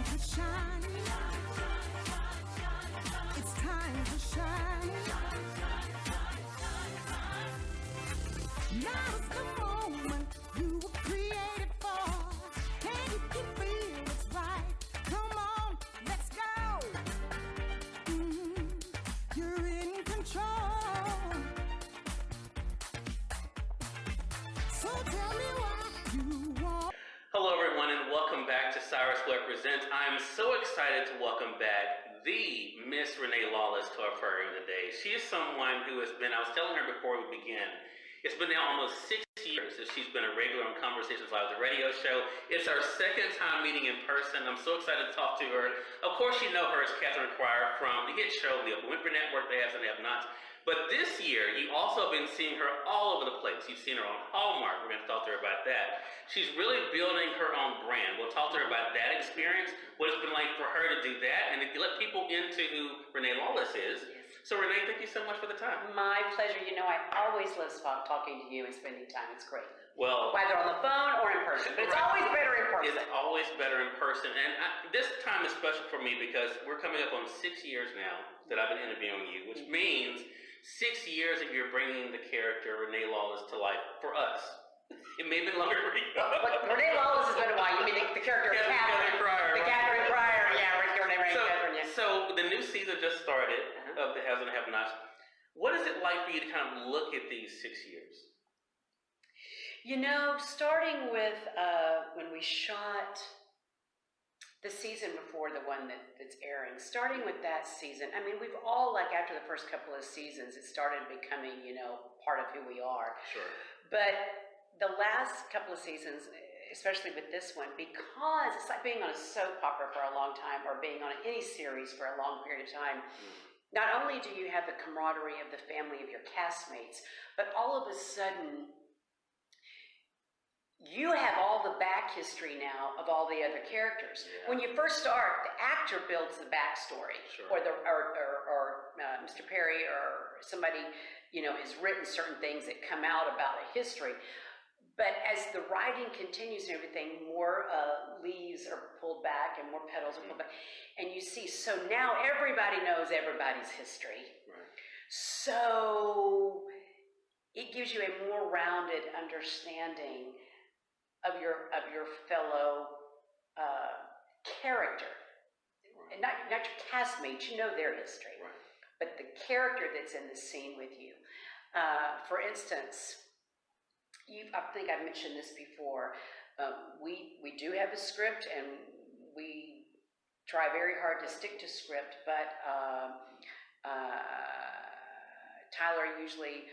to shine. It's time to shine. Now's the moment you were created for. Can you feel it's right? Come on, let's go. You're in control. So tell me what you want. Hello everyone and welcome back to Cyrus Webb Presents. I'm so excited to welcome back the Miss Renee Lawless to our program today. She is someone who has been, I was telling her before we began, it's been now almost 6 years that she's been a regular on Conversations Live, the radio show. It's our second time meeting in person. I'm so excited to talk to her. Of course you know her as Catherine Cryer from the hit show, the Winfrey Network, They Haves and Have Nots. But this year, you also have been seeing her all over the place. You've seen her on Hallmark. We're going to talk to her about that. She's really building her own brand. We'll talk to her about that experience, what it's been like for her to do that, and to let people into who Renee Lawless is. Yes. So Renee, thank you so much for the time. My pleasure. You know, I always love talking to you and spending time. It's great. Well, whether on the phone or in person, but it's always better in person. It's always better in person. And this time is special for me because we're coming up on 6 years now that I've been interviewing you, which means 6 years that you're bringing the character Renee Lawless to life for us. It may have been longer for you. But Renee Lawless has been a while. You mean the character of Catherine Cryer? The Catherine Cryer, yeah, right here, Catherine, yeah. So the new season just started of The Haves and Have Nots. What is it like for you to kind of look at these 6 years? You know, starting with when we shot the season before the one that's airing, starting with that season, I mean, we've all, like, after the first couple of seasons, it started becoming, you know, part of who we are. Sure. But the last couple of seasons, especially with this one, because it's like being on a soap opera for a long time or being on any series for a long period of time, not only do you have the camaraderie of the family of your castmates, but all of a sudden, you have all the back history now of all the other characters. Yeah. When you first start, the actor builds the backstory, sure. or Mr. Perry or somebody, you know, has written certain things that come out about a history. But as the writing continues and everything, more leaves are pulled back and more petals are pulled back, and you see. So now everybody knows everybody's history. Right. So it gives you a more rounded understanding of your fellow character, right. And not your castmates. You know their history, right. But the character that's in the scene with you. For instance, I think I've mentioned this before. We do have a script, and we try very hard to stick to script. But Tyler usually.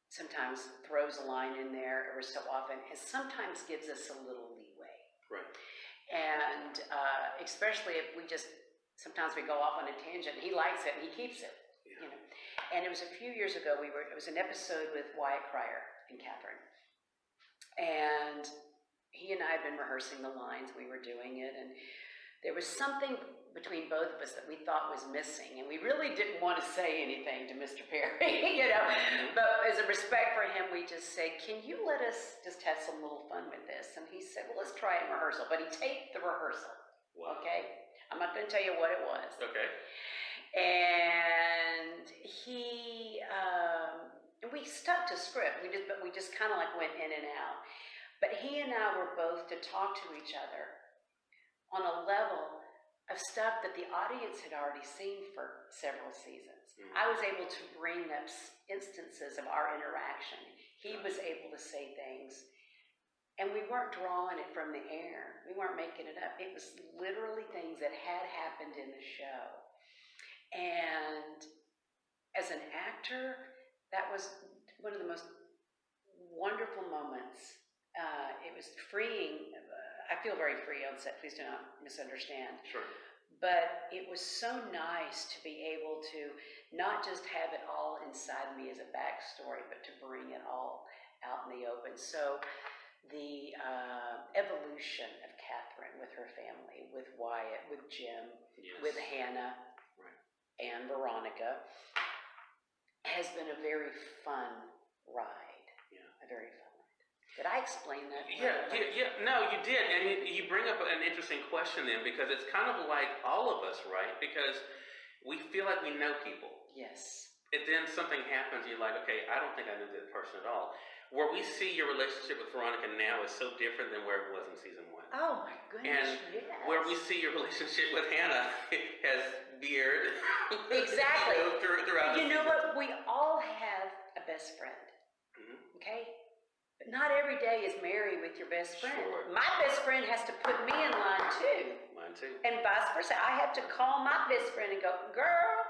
Sometimes throws a line in there every so often, and sometimes gives us a little leeway. Right. And especially if sometimes we go off on a tangent, and he likes it and he keeps it. Yeah. You know. And it was a few years ago, it was an episode with Wyatt Cryer and Catherine. And he and I had been rehearsing the lines, we were doing it, and there was something between both of us that we thought was missing, and we really didn't want to say anything to Mr. Perry, you know. But as a respect for him, we just said, "Can you let us just have some little fun with this?" And he said, "Well, let's try it in rehearsal." But he taped the rehearsal. Wow. Okay, I'm not going to tell you what it was. Okay. And and we stuck to script. We just kind of like went in and out. But he and I were both to talk to each other on a level of stuff that the audience had already seen for several seasons. Mm-hmm. I was able to bring up instances of our interaction. He was able to say things, and we weren't drawing it from the air. We weren't making it up. It was literally things that had happened in the show. And as an actor, that was one of the most wonderful moments. It was freeing. I feel very free on set. Please do not misunderstand. Sure. But it was so nice to be able to not just have it all inside me as a backstory, but to bring it all out in the open. So the evolution of Catherine with her family, with Wyatt, with Jim, yes. with Hannah, right. and Veronica, has been a very fun ride. Yeah. A very fun ride. But I explained that. No, you did, and you bring up an interesting question then, because it's kind of like all of us, right? Because we feel like we know people. Yes. And then something happens, you're like, okay, I don't think I knew that person at all. Where we see your relationship with Veronica now is so different than where it was in season 1. Oh my goodness, And yes. where we see your relationship with Hannah has veered. Exactly. throughout You the know season. what? We all have a best friend. Mhm. Okay? But not every day is Mary with your best friend. Sure. My best friend has to put me in line too. Mine too. And vice versa. I have to call my best friend and go, girl,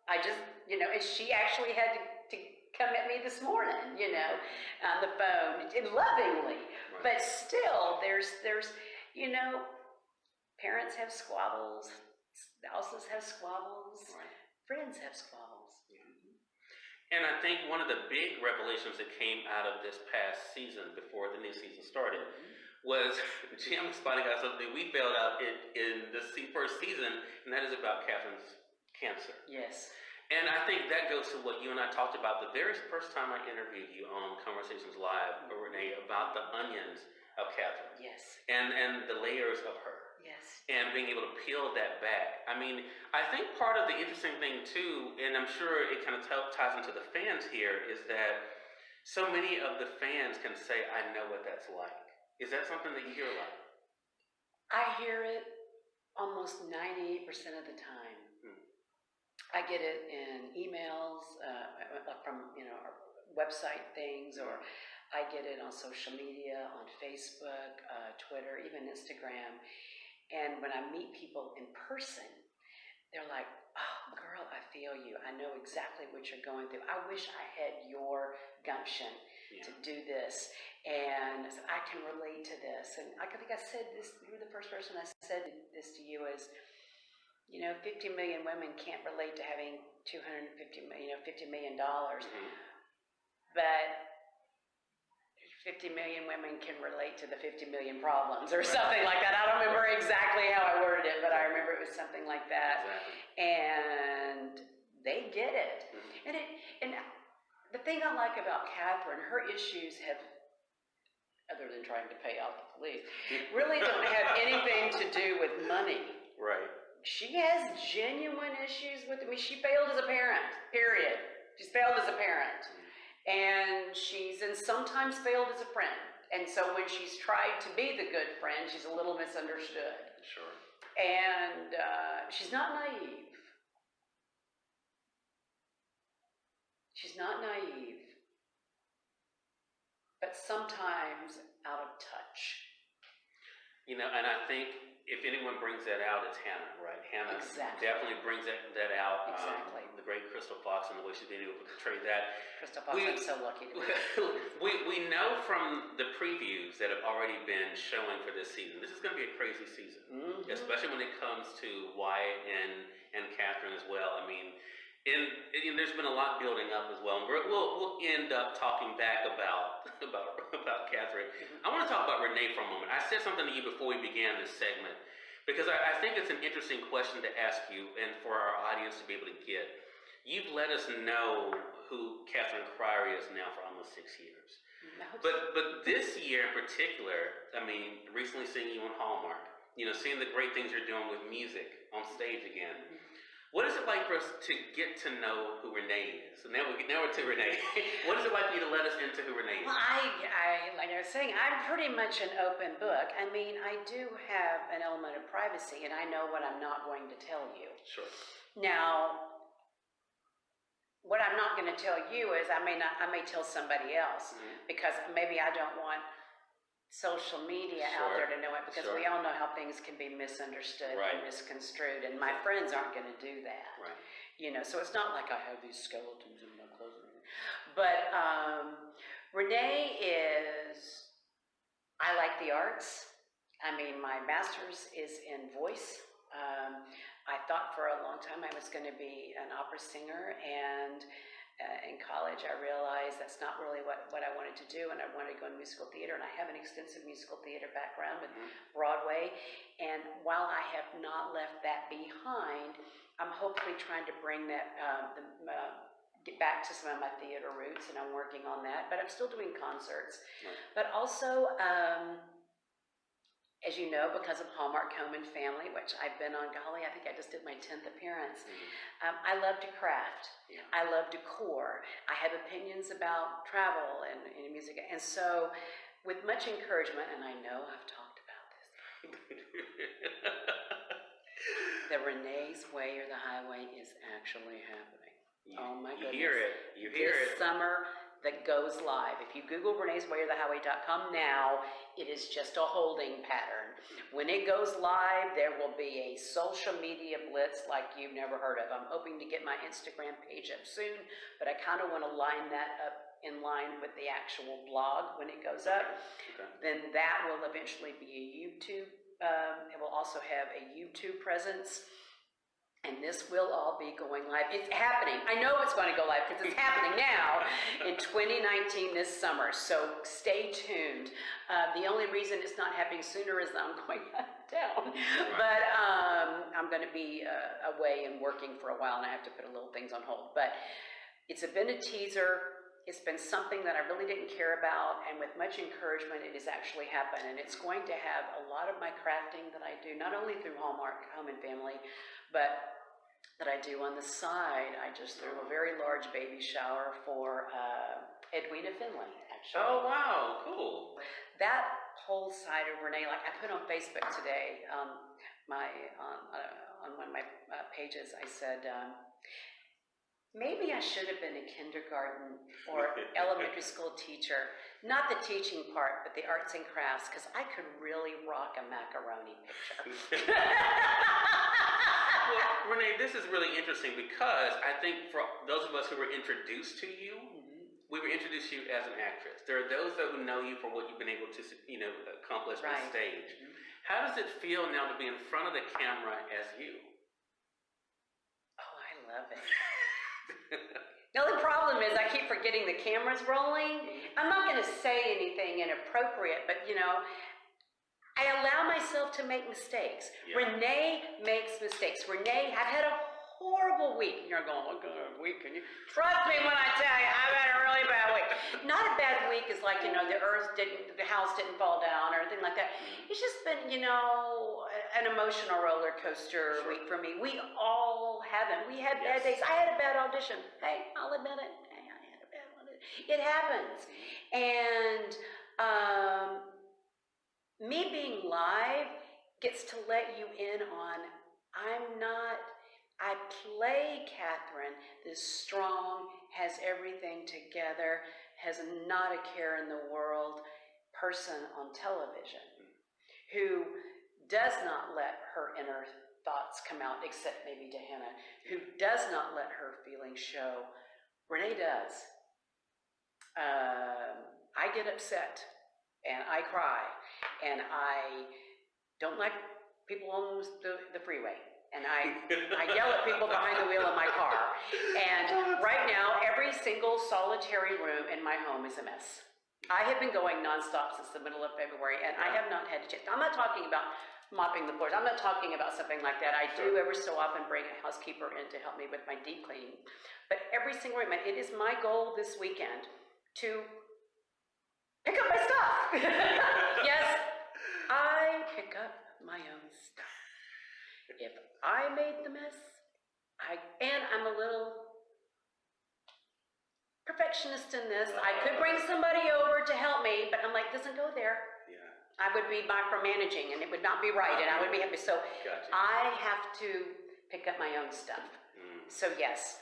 I just, and she actually had to come at me this morning, on the phone, and lovingly. Right. But still, there's, parents have squabbles, spouses have squabbles, Right. friends have squabbles. And I think one of the big revelations that came out of this past season, before the new season started, was Jim spotting out something we found out in the first season, and that is about Catherine's cancer. Yes. And I think that goes to what you and I talked about the very first time I interviewed you on Conversations Live, Renee, about the onions of Catherine. Yes. And the layers of her. Yes. And being able to peel that back. I mean, I think part of the interesting thing too, and I'm sure it kind of ties into the fans here, is that so many of the fans can say, I know what that's like. Is that something that you hear a lot? I hear it almost 98% of the time. I get it in emails from, our website things, or I get it on social media, on Facebook, Twitter, even Instagram. And when I meet people in person, they're like, oh, girl, I feel you. I know exactly what you're going through. I wish I had your gumption to do this. And I said, I can relate to this. And I think I said this, you were the first person I said this to you is, 50 million women can't relate to having $50 million. But 50 million women can relate to the 50 million problems or something like that. I don't remember exactly how I worded it, but I remember it was something like that. Exactly. And they get it. And the thing I like about Catherine, her issues have, other than trying to pay off the police, really don't have anything to do with money. Right. She has genuine issues with, she failed as a parent, period. She's failed as a parent. And she's sometimes failed as a friend. And so when she's tried to be the good friend, she's a little misunderstood. Sure. And she's not naive. She's not naive. But sometimes out of touch. And I think if anyone brings that out, it's Hannah, right? Hannah Exactly. definitely brings that out. Exactly. The great Crystal Fox and the way she's been able to portray that. Crystal Fox, I'm so lucky to be. we know from the previews that have already been showing for this season, this is going to be a crazy season, especially when it comes to Wyatt and Catherine as well. I mean, and there's been a lot building up as well, and we'll end up talking back about Catherine. I want to talk about Renee for a moment. I said something to you before we began this segment, because I think it's an interesting question to ask you and for our audience to be able to get. You've let us know who Catherine Cryer is now for almost 6 years. But this year in particular, I mean, recently seeing you on Hallmark, seeing the great things you're doing with music on stage again. What is it like for us to get to know who Renee is? So now we're to Renee. What is it like for you to let us into who Renee is? Well, I like I was saying, I'm pretty much an open book. I mean, I do have an element of privacy, and I know what I'm not going to tell you. Sure. Now, what I'm not going to tell you is I may tell somebody else, because maybe I don't want social media out there to know it, because we all know how things can be misunderstood and misconstrued, and my friends aren't going to do that. Right. So it's not like I have these skeletons in my closet. But Renee is, I like the arts. I mean, my master's is in voice. I thought for a long time I was going to be an opera singer, and in college I realized that's not really what I wanted to do, and I wanted to go in musical theater, and I have an extensive musical theater background with Broadway, and while I have not left that behind, I'm hopefully trying to bring that get back to some of my theater roots, and I'm working on that. But I'm still doing concerts. Right. But also, as you know, because of Hallmark Home and Family, which I've been on, golly, I think I just did my 10th appearance. I love to craft. Yeah. I love decor. I have opinions about travel and music. And so, with much encouragement, and I know I've talked about this, the Renee's Way or the Highway is actually happening. Oh my goodness. You hear it. You hear this it. summer that goes live. If you Google Renee's Way or the Highway.com now, it is just a holding pattern. When it goes live, there will be a social media blitz like you've never heard of. I'm hoping to get my Instagram page up soon, but I kind of want to line that up in line with the actual blog when it goes up. Okay. Then that will eventually be a YouTube. It will also have a YouTube presence. And this will all be going live. It's happening. I know it's going to go live because it's happening now in 2019 this summer. So stay tuned. The only reason it's not happening sooner is that I'm going out of town. Right. But I'm going to be away and working for a while, and I have to put a little things on hold. But it's been a teaser. It's been something that I really didn't care about, and with much encouragement, it has actually happened. And it's going to have a lot of my crafting that I do, not only through Hallmark Home and Family, but that I do on the side. I just threw a very large baby shower for Edwina Finley, actually. Oh, wow. Cool. That whole side of Renee, like I put on Facebook today, on one of my pages, I said, maybe I should have been a kindergarten or elementary school teacher. Not the teaching part, but the arts and crafts, because I could really rock a macaroni picture. Well, Renee, this is really interesting because I think for those of us who were introduced to you, we were introduced to you as an actress. There are those who know you for what you've been able to, accomplish on stage. How does it feel now to be in front of the camera as you? Oh, I love it. The only problem is I keep forgetting the camera's rolling. I'm not going to say anything inappropriate, but I allow myself to make mistakes. Yeah. Renee makes mistakes. Renee, I've had a horrible week. You're going, what kind of week? Can you trust me when I tell you I've had a really bad week? Not a bad week is like, the house didn't fall down or anything like that. It's just been, an emotional roller coaster week for me. We all have it. We had bad days. I had a bad audition. Hey, I'll admit it. Hey, I had a bad audition. It happens. And, me being live gets to let you in on, I play Catherine, this strong, has everything together, has not a care in the world person on television who does not let her inner thoughts come out, except maybe to Hannah, who does not let her feelings show. Renee does. I get upset. And I cry, and I don't like people on the freeway, and I yell at people behind the wheel of my car. And right now, every single solitary room in my home is a mess. I have been going nonstop since the middle of February, and I have not had a chance. I'm not talking about mopping the floors. I'm not talking about something like that. I do every so often bring a housekeeper in to help me with my deep cleaning. But every single room, it is my goal this weekend to pick up my stuff. Yes, I pick up my own stuff. If I made the mess, and I'm a little perfectionist in this. I could bring somebody over to help me, but I'm like, doesn't go there. Yeah. I would be micromanaging, and it would not be right, and I would be happy. So Gotcha. I have to pick up my own stuff. So yes,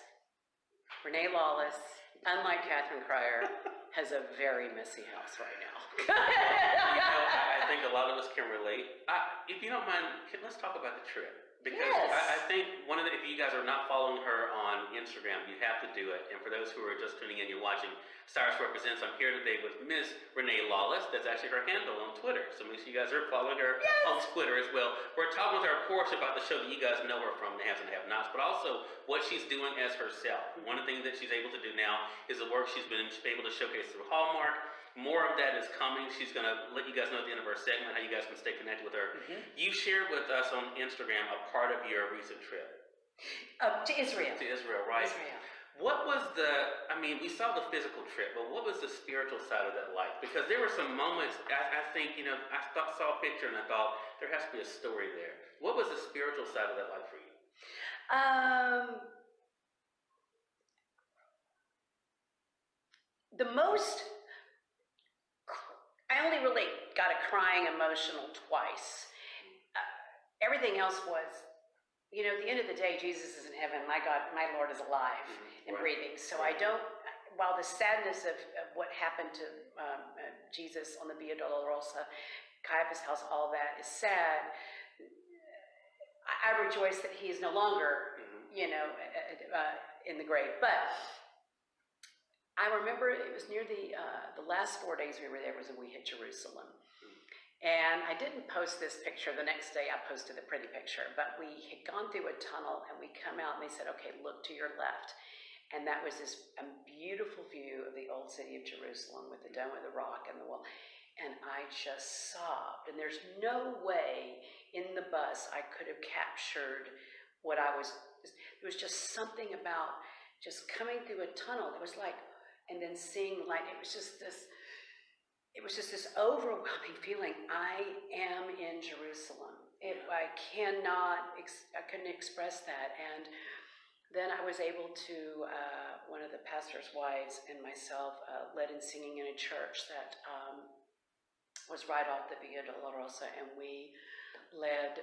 Renee Lawless, unlike Catherine Cryer, has a very messy house right now. I think a lot of us can relate. If you don't mind, let's talk about the trip. Because Yes. I think if you guys are not following her on Instagram, you have to do it. And for those who are just tuning in, you're watching Cyrus Represents. I'm here today with Miss Renee Lawless. That's actually her handle on Twitter. So make sure you guys are following her on Twitter as well. We're talking with her, of course, about the show that you guys know her from, The Haves and Have-Nots, but also what she's doing as herself. One of the things that she's able to do now is the work she's been able to showcase through Hallmark. More of that is coming. She's going to let you guys know at the end of our segment how you guys can stay connected with her. You shared with us on Instagram a part of your recent trip. To Israel. To Israel, right? Israel. What was we saw the physical trip, but what was the spiritual side of that life? Because there were some moments, I think, saw a picture and I thought, there has to be a story there. What was the spiritual side of that life for you? I only really got a crying emotional twice. Everything else was, at the end of the day, Jesus is in heaven. My God, my Lord is alive and breathing. So I don't, while the sadness of what happened to Jesus on the Via Dolorosa, Caiaphas' house, all that is sad, I rejoice that he is no longer, in the grave. But I remember it was near the last 4 days we were there was when we hit Jerusalem. And I didn't post this picture. The next day I posted a pretty picture. But we had gone through a tunnel and we come out and they said, okay, look to your left. And that was this beautiful view of the old city of Jerusalem with the dome of the rock and the wall. And I just sobbed. And there's no way in the bus I could have captured what I was. There was just something about just coming through a tunnel. It was like, and then seeing light. It was just this overwhelming feeling. I am in Jerusalem. I couldn't express that. And then I was able to, one of the pastor's wives and myself led in singing in a church that was right off the Via Dolorosa, and we led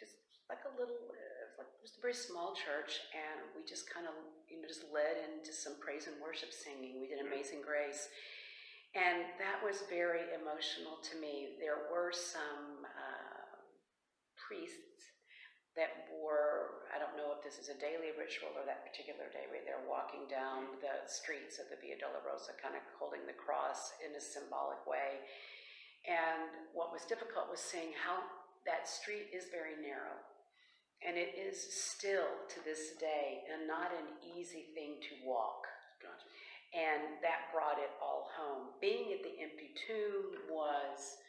just like a little, it was a very small church, and we just kind of, just led into some praise and worship singing. We did Amazing Grace. And that was very emotional to me. There were some priests that were, I don't know if this is a daily ritual or that particular day, where they're walking down the streets of the Via Dolorosa, kind of holding the cross in a symbolic way. And what was difficult was seeing how that street is very narrow. And it is still to this day and not an easy thing to walk. Gotcha. And that brought it all home. Being at the empty tomb was,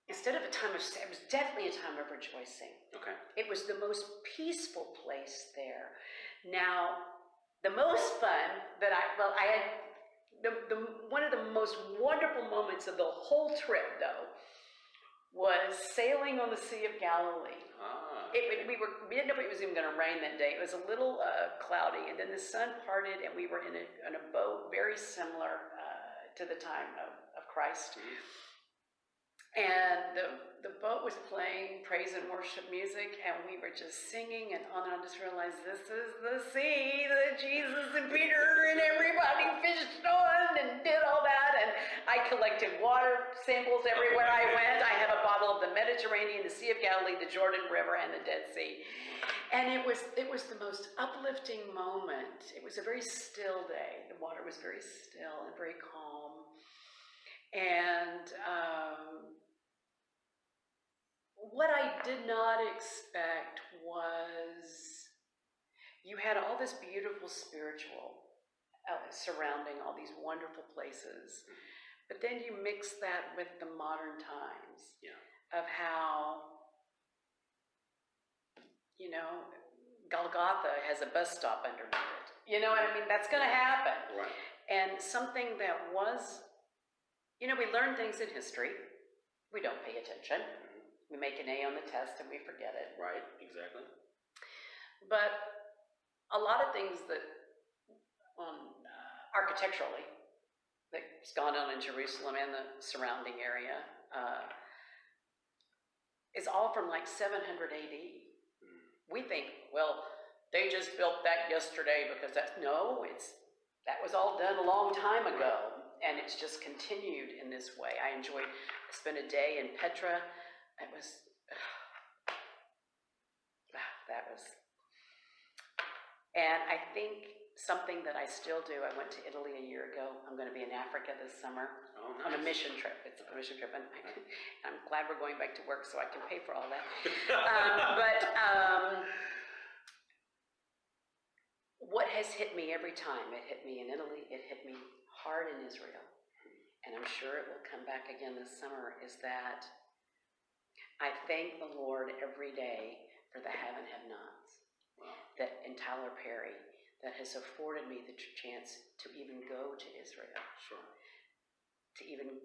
instead of a time of, it was definitely a time of rejoicing. Okay. It was the most peaceful place there. Now, the most fun that I had, one of the most wonderful moments of the whole trip, though, was sailing on the Sea of Galilee. We didn't know if it was even going to rain that day. It was a little cloudy, and then the sun parted, and we were in a boat very similar to the time of Christ. And the boat was playing praise and worship music, and we were just singing, and I just realized this is the sea that Jesus and Peter and everybody fished on and did all that. And I collected water samples everywhere I went. I have a bottle of the Mediterranean, the Sea of Galilee, the Jordan River, and the Dead Sea. And it was the most uplifting moment. It was a very still day. The water was very still and very calm. And what I did not expect was you had all this beautiful spiritual surrounding all these wonderful places, but then you mix that with the modern times of how, Golgotha has a bus stop underneath it. You know what I mean? That's going to happen. Right. And something that was, we learn things in history. We don't pay attention. We make an A on the test and we forget it. Right, exactly. But a lot of things that, architecturally, that's gone on in Jerusalem and the surrounding area, is all from like 700 AD. We think, well, they just built that yesterday because that was all done a long time ago. And it's just continued in this way. I spent a day in Petra. It was, and I think something that I still do, I went to Italy a year ago. I'm going to be in Africa this summer on a mission trip. It's a mission trip, and I'm glad we're going back to work so I can pay for all that. What has hit me every time, it hit me in Italy, it hit me hard in Israel, and I'm sure it will come back again this summer, is that I thank the Lord every day for the have and have-nots. Wow. that in Tyler Perry that has afforded me the chance to even go to Israel, Sure. to even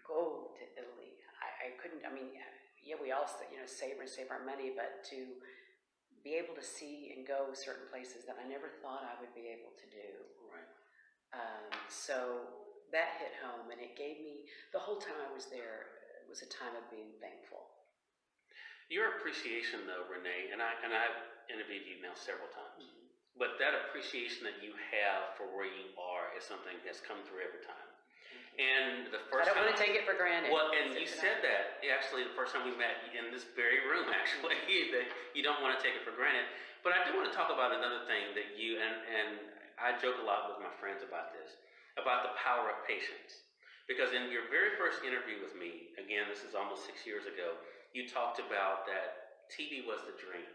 go to Italy. I couldn't, I mean, yeah, we all, save our money, but to be able to see and go certain places that I never thought I would be able to do. Right. So that hit home, and it gave me, the whole time I was there, it was a time of being thankful. Your appreciation, though, Renee, and I've interviewed you now several times, but that appreciation that you have for where you are is something that's come through every time. And the first I don't time, want to take it for granted. well, and you said that actually the first time we met in this very room, actually, that you don't want to take it for granted. But I do want to talk about another thing that you and I joke a lot with my friends about this, about the power of patience. Because in your very first interview with me, again, this is almost 6 years ago, you talked about that TV was the dream.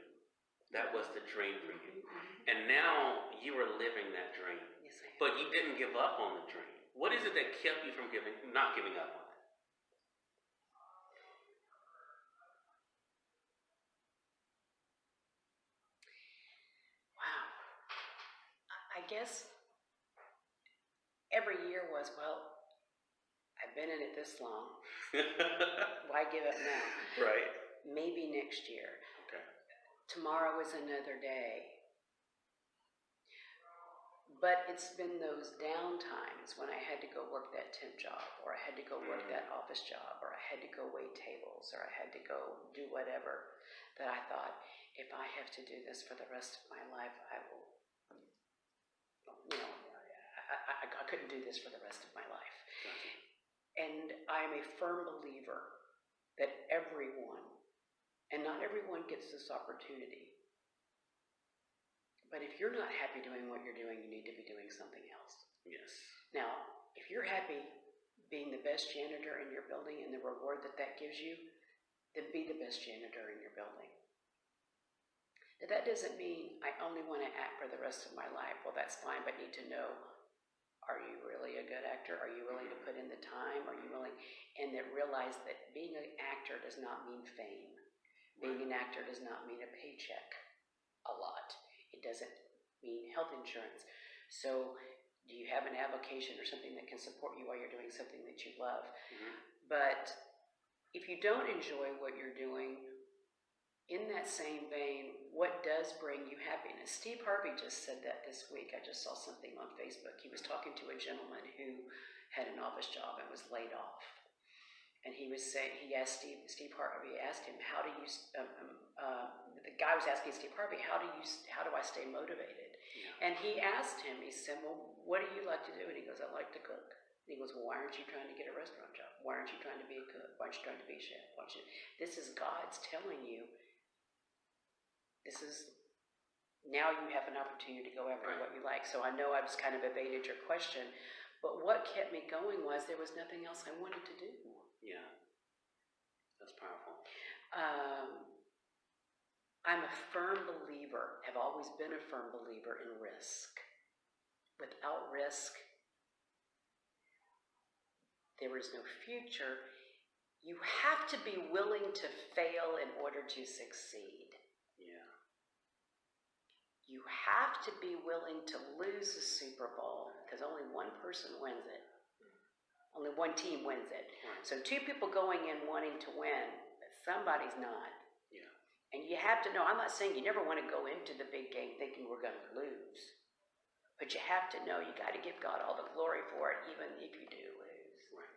That was the dream for you. And now you are living that dream. Yes, I am. But you didn't give up on the dream. What is it that kept you from not giving up on it? Wow. I guess every year was, well, I've been in it this long. Why give up now? Right. Maybe next year. Okay. Tomorrow is another day. But it's been those down times when I had to go work that temp job, or I had to go work that office job, or I had to go wait tables, or I had to go do whatever, that I thought, if I have to do this for the rest of my life, I will, I couldn't do this for the rest of my life. Gotcha. And I am a firm believer that everyone, and not everyone gets this opportunity, but if you're not happy doing what you're doing, you need to be doing something else. Yes. Now, if you're happy being the best janitor in your building and the reward that that gives you, then be the best janitor in your building. Now, that doesn't mean I only want to act for the rest of my life. Well, that's fine, but need to know, are you really a good actor? Are you willing to put in the time? Are you willing? And then realize that being an actor does not mean fame. Being an actor does not mean a paycheck a lot. It doesn't mean health insurance. So do you have an avocation or something that can support you while you're doing something that you love? But if you don't enjoy what you're doing, in that same vein, what does bring you happiness? Steve Harvey just said that this week. I just saw something on Facebook. He was talking to a gentleman who had an office job and was laid off. And he was saying, he asked Steve Harvey asked him, how do you, the guy was asking Steve Harvey, how do I stay motivated? Yeah. And he asked him, he said, well, what do you like to do? And he goes, I like to cook. And he goes, well, why aren't you trying to get a restaurant job? Why aren't you trying to be a cook? Why aren't you trying to be a chef? This is God's telling you, this is, now you have an opportunity to go after what you like. So I know I was kind of evaded your question, but what kept me going was there was nothing else I wanted to do. Yeah, that's powerful. I'm a firm believer, have always been a firm believer in risk. Without risk, there is no future. You have to be willing to fail in order to succeed. Yeah. You have to be willing to lose the Super Bowl because only one person wins it. Only one team wins it. Right. So two people going in wanting to win, but somebody's not. Yeah. And you have to know, I'm not saying you never want to go into the big game thinking we're going to lose. But you have to know you got to give God all the glory for it, even if you do lose. Right.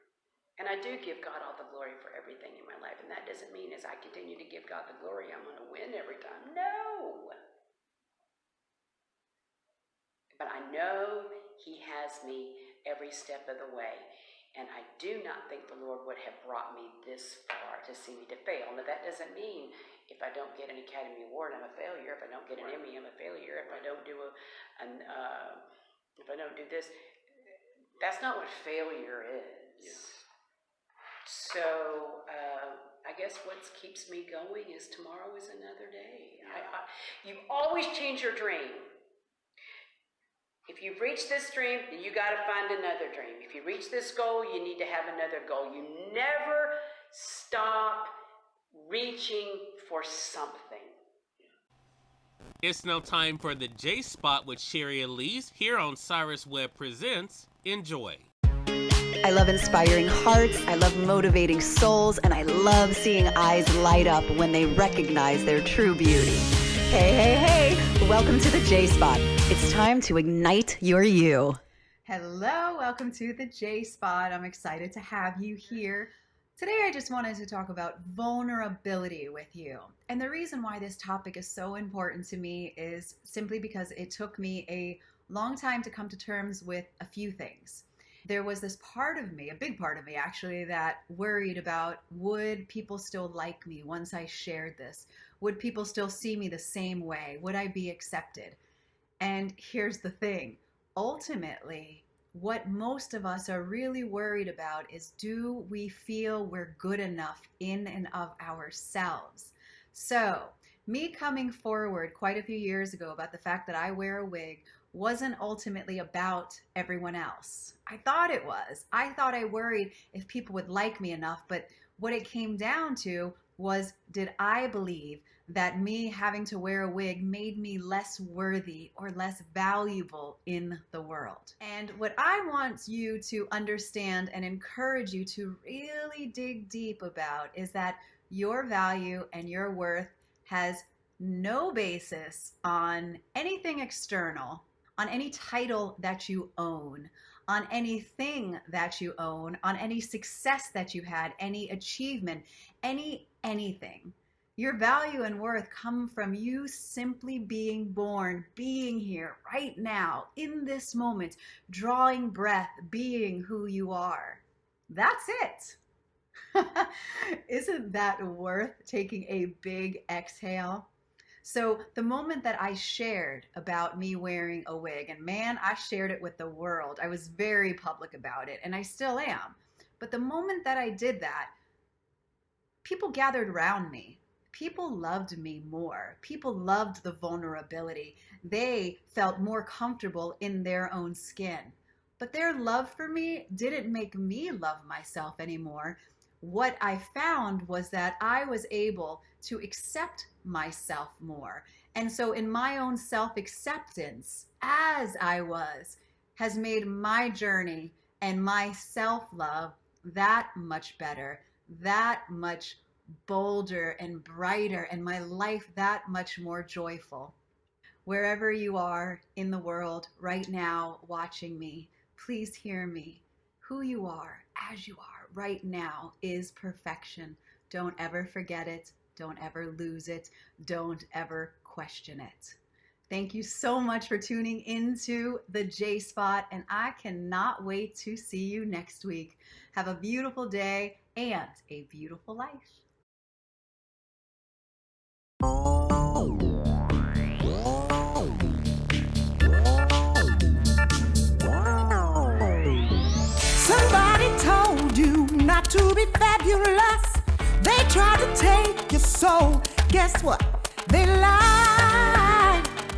And I do give God all the glory for everything in my life. And that doesn't mean as I continue to give God the glory, I'm going to win every time. No! But I know He has me every step of the way. And I do not think the Lord would have brought me this far to see me to fail. Now, that doesn't mean if I don't get an Academy Award, I'm a failure. If I don't get an Emmy, I'm a failure. If I don't do if I don't do this, that's not what failure is. Yes. So I guess what keeps me going is tomorrow is another day. You always change your dream. If you've reached this dream, then you got to find another dream. If you reach this goal, you need to have another goal. You never stop reaching for something. It's now time for the J Spot with Sherry Elise here on Cyrus Webb Presents. Enjoy. I love inspiring hearts, I love motivating souls, and I love seeing eyes light up when they recognize their true beauty. Hey, hey, hey, welcome to the J Spot. It's time to ignite your you. Hello, welcome to the J Spot. I'm excited to have you here. Today I just wanted to talk about vulnerability with you. And the reason why this topic is so important to me is simply because it took me a long time to come to terms with a few things. There was this part of me, a big part of me actually, that worried about, would people still like me once I shared this? Would people still see me the same way? Would I be accepted? And here's the thing. Ultimately, what most of us are really worried about is, do we feel we're good enough in and of ourselves? So, me coming forward quite a few years ago about the fact that I wear a wig wasn't ultimately about everyone else. I thought it was. I thought I worried if people would like me enough, but what it came down to was, did I believe that me having to wear a wig made me less worthy or less valuable in the world? And what I want you to understand and encourage you to really dig deep about is that your value and your worth has no basis on anything external, on any title that you own, on anything that you own, on any success that you had, any achievement, anything. Your value and worth come from you simply being born, being here right now, in this moment, drawing breath, being who you are. That's it. Isn't that worth taking a big exhale? So the moment that I shared about me wearing a wig, and man, I shared it with the world. I was very public about it, and I still am. But the moment that I did that, people gathered around me. People loved me more. People loved the vulnerability. They felt more comfortable in their own skin. But their love for me didn't make me love myself anymore. What I found was that I was able to accept myself more. And so in my own self-acceptance, as I was, has made my journey and my self-love that much better, that much bolder and brighter, and my life that much more joyful. Wherever you are in the world right now watching me, please hear me. Who you are, as you are right now, is perfection. Don't ever forget it. Don't ever lose it. Don't ever question it. Thank you so much for tuning into the J Spot, and I cannot wait to see you next week. Have a beautiful day and a beautiful life. Somebody told you not to be fabulous. They tried to take your soul. Guess what? They lied.